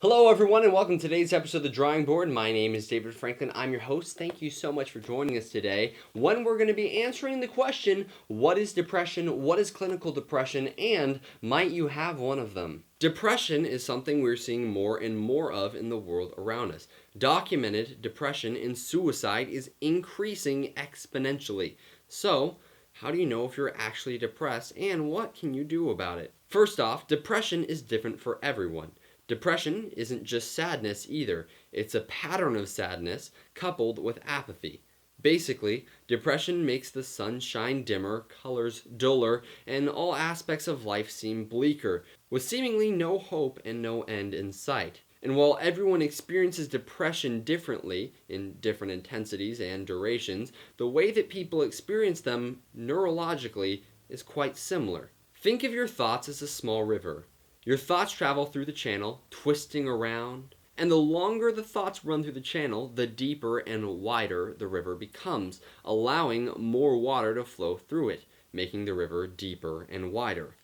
Hello, everyone, and welcome to today's episode of The Drawing Board. My name is David Franklin. I'm your host. Thank you so much for joining us today. When we're going to be answering the question, what is depression, what is clinical depression, and might you have one of them? Depression is something we're seeing more and more of in the world around us. Documented depression and suicide is increasing exponentially. So, how do you know if you're actually depressed, and what can you do about it? First off, depression is different for everyone. Depression isn't just sadness either. It's a pattern of sadness coupled with apathy. Basically, depression makes the sun shine dimmer, colors duller, and all aspects of life seem bleaker, with seemingly no hope and no end in sight. And while everyone experiences depression differently, in different intensities and durations, the way that people experience them neurologically is quite similar. Think of your thoughts as a small river. Your thoughts travel through the channel, twisting around, and the longer the thoughts run through the channel, the deeper and wider the river becomes, allowing more water to flow through it, making the river deeper and wider,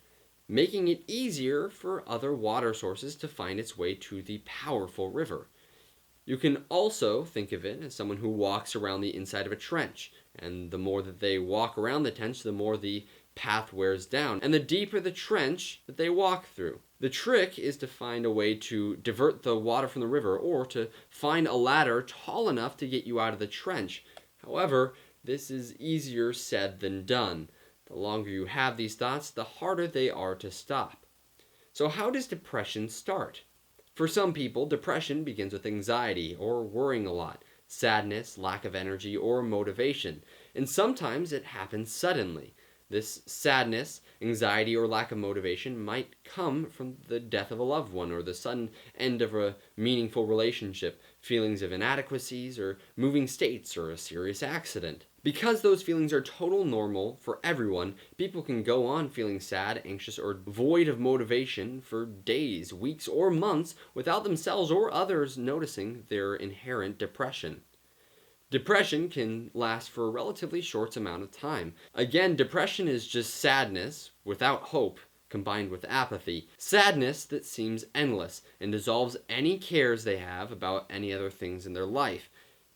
making it easier for other water sources to find its way to the powerful river. You can also think of it as someone who walks around the inside of a trench, and the more that they walk around the trench, the more the path wears down, and the deeper the trench that they walk through. The trick is to find a way to divert the water from the river, or to find a ladder tall enough to get you out of the trench. However, this is easier said than done. The longer you have these thoughts, the harder they are to stop. So how does depression start? For some people, depression begins with anxiety or worrying a lot, sadness, lack of energy, or motivation, and sometimes it happens suddenly. This sadness, anxiety, or lack of motivation might come from the death of a loved one or the sudden end of a meaningful relationship, feelings of inadequacies, or moving states, or a serious accident. Because those feelings are total normal for everyone, people can go on feeling sad, anxious, or void of motivation for days, weeks, or months without themselves or others noticing their inherent depression. Depression can last for a relatively short amount of time. Again, depression is just sadness without hope combined with apathy. Sadness that seems endless and dissolves any cares they have about any other things in their life.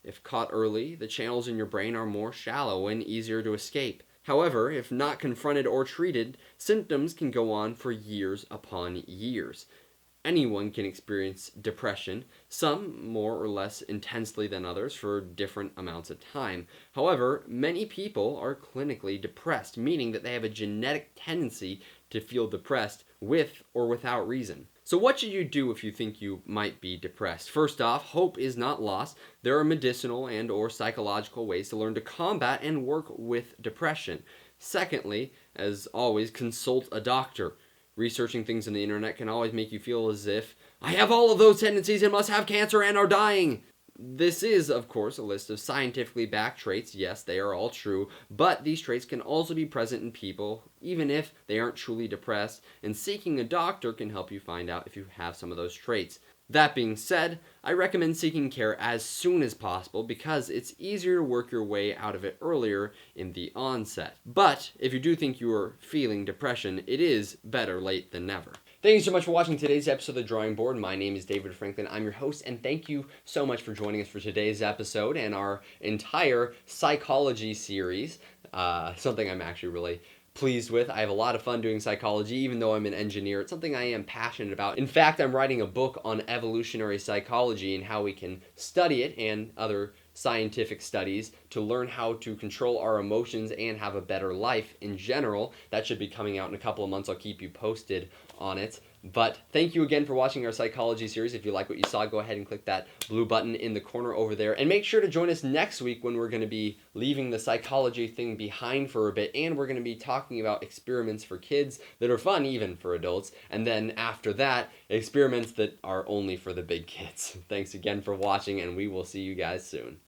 If caught early, the channels in your brain are more shallow and easier to escape. However, if not confronted or treated, symptoms can go on for years upon years. Anyone can experience depression, some more or less intensely than others for different amounts of time. However, many people are clinically depressed, meaning that they have a genetic tendency to feel depressed with or without reason. So what should you do if you think you might be depressed? First off, hope is not lost. There are medicinal and or psychological ways to learn to combat and work with depression. Secondly, as always, consult a doctor. Researching things on the internet can always make you feel as if, I have all of those tendencies and must have cancer and are dying. This is, of course, a list of scientifically backed traits. Yes, they are all true, but these traits can also be present in people, even if they aren't truly depressed, and seeking a doctor can help you find out if you have some of those traits. That being said, I recommend seeking care as soon as possible because it's easier to work your way out of it earlier in the onset. But if you do think you are feeling depression, it is better late than never. Thank you so much for watching today's episode of The Drawing Board. My name is David Franklin. I'm your host, and thank you so much for joining us for today's episode and our entire psychology series. Something I'm actually really pleased with. I have a lot of fun doing psychology, even though I'm an engineer. It's something I am passionate about. In fact, I'm writing a book on evolutionary psychology and how we can study it and other scientific studies to learn how to control our emotions and have a better life in general. That should be coming out in a couple of months. I'll keep you posted on it. But thank you again for watching our psychology series. If you like what you saw, go ahead and click that blue button in the corner over there. And make sure to join us next week when we're going to be leaving the psychology thing behind for a bit. And we're going to be talking about experiments for kids that are fun even for adults. And then after that, experiments that are only for the big kids. Thanks again for watching, and we will see you guys soon.